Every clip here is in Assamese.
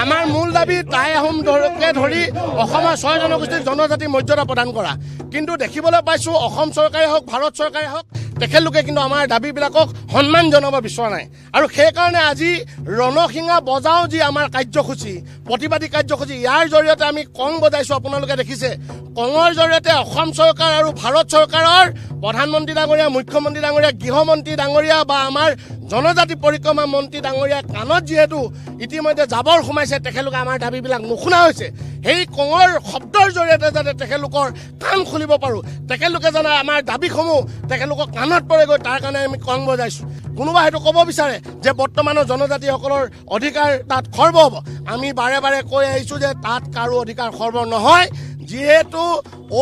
আমাৰ মূল দাবী টাই আহোমকে ধৰি অসমৰ 6 জনগোষ্ঠীক জনজাতি মৰ্যাদা প্ৰদান কৰা। কিন্তু দেখিবলৈ পাইছোঁ অসম চৰকাৰে হওক ভাৰত চৰকাৰে হওক তেখেতলোকে কিন্তু আমাৰ দাবীবিলাকক সন্মান জনাব বিচৰা নাই। আৰু সেইকাৰণে আজি ৰণসিঙা বজাওঁ যি আমাৰ কাৰ্যসূচী প্ৰতিবাদী কাৰ্যসূচী ইয়াৰ জৰিয়তে আমি কং বজাইছোঁ। আপোনালোকে দেখিছে কঙৰ জৰিয়তে অসম চৰকাৰ আৰু ভাৰত চৰকাৰৰ প্ৰধানমন্ত্ৰী ডাঙৰীয়া মুখ্যমন্ত্ৰী ডাঙৰীয়া গৃহমন্ত্ৰী ডাঙৰীয়া বা আমাৰ জনজাতি পৰিক্ৰমা মন্ত্ৰী ডাঙৰীয়া কাণত যিহেতু ইতিমধ্যে জাবৰ সোমাইছে তেখেতলোকে আমাৰ দাবীবিলাক নুশুনা হৈছে। সেই কঙৰ শব্দৰ জৰিয়তে যাতে তেখেতলোকৰ কাণ খুলিব পাৰোঁ তেখেতলোকে জানে আমাৰ দাবীসমূহ তেখেতলোকৰ কাণত পৰেগৈ তাৰ কাৰণে আমি কং বজাইছোঁ। কোনোবা হয়তো ক'ব বিচাৰে যে বৰ্তমানৰ জনজাতিসকলৰ অধিকাৰ তাত খৰ্ব হ'ব। আমি বাৰে বাৰে কৈ আহিছোঁ যে তাত কাৰো অধিকাৰ খৰ্ব নহয়। যিহেতু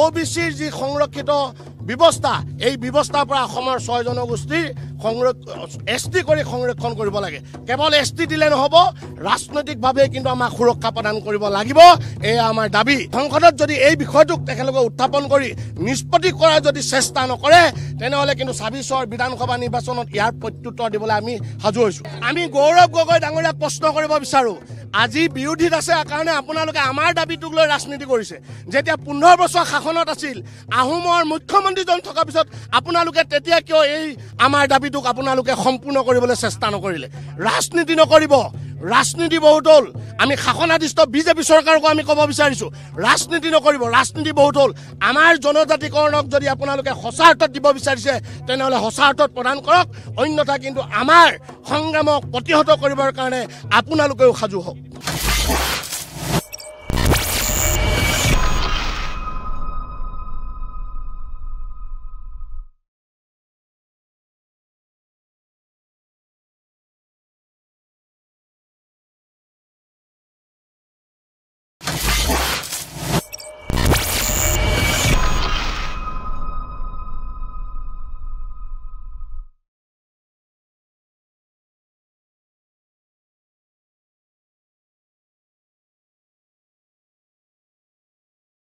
OBCৰ যি সংৰক্ষিত ব্যৱস্থা এই ব্যৱস্থাৰ পৰা অসমৰ 6 জনগোষ্ঠীৰ ST কৰি সংৰক্ষণ কৰিব লাগে। কেৱল ST দিলে নহ'ব ৰাজনৈতিকভাৱে কিন্তু আমাক সুৰক্ষা প্ৰদান কৰিব লাগিব। এয়া আমাৰ দাবী। সংসদত যদি এই বিষয়টোক তেখেতলোকে উত্থাপন কৰি নিষ্পত্তি কৰাৰ যদি চেষ্টা নকৰে তেনেহ'লে কিন্তু 26ৰ বিধানসভা নিৰ্বাচনত ইয়াৰ প্ৰত্যুত্তৰ দিবলৈ আমি সাজু হৈছোঁ। আমি গৌৰৱ গগৈ ডাঙৰীয়াক প্ৰশ্ন কৰিব বিচাৰোঁ। আজি বিৰোধীত আছে কাৰণে আপোনালোকে আমাৰ দাবীটোক লৈ ৰাজনীতি কৰিছে। যেতিয়া 15 বছৰ শাসনত আছিল আহোমৰ মুখ্যমন্ত্ৰীজন থকাৰ পিছত আপোনালোকে তেতিয়া কিয় এই আমাৰ দাবীটোক আপোনালোকে সম্পূৰ্ণ কৰিবলৈ চেষ্টা নকৰিলে? ৰাজনীতি নকৰিব। ৰাজনীতি বহুত হ'ল। আমি শাসনাধিষ্ঠ বিজেপি চৰকাৰকো আমি ক'ব বিচাৰিছোঁ ৰাজনীতি নকৰিব। ৰাজনীতি বহুত হ'ল। আমাৰ জনজাতিকৰণক যদি আপোনালোকে সঁচা অৰ্থত দিব বিচাৰিছে তেনেহ'লে সঁচা অৰ্থত প্ৰদান কৰক। অন্যথা কিন্তু আমাৰ সংগ্ৰামক প্ৰতিহত কৰিবৰ কাৰণে আপোনালোকেও সাজু হওক।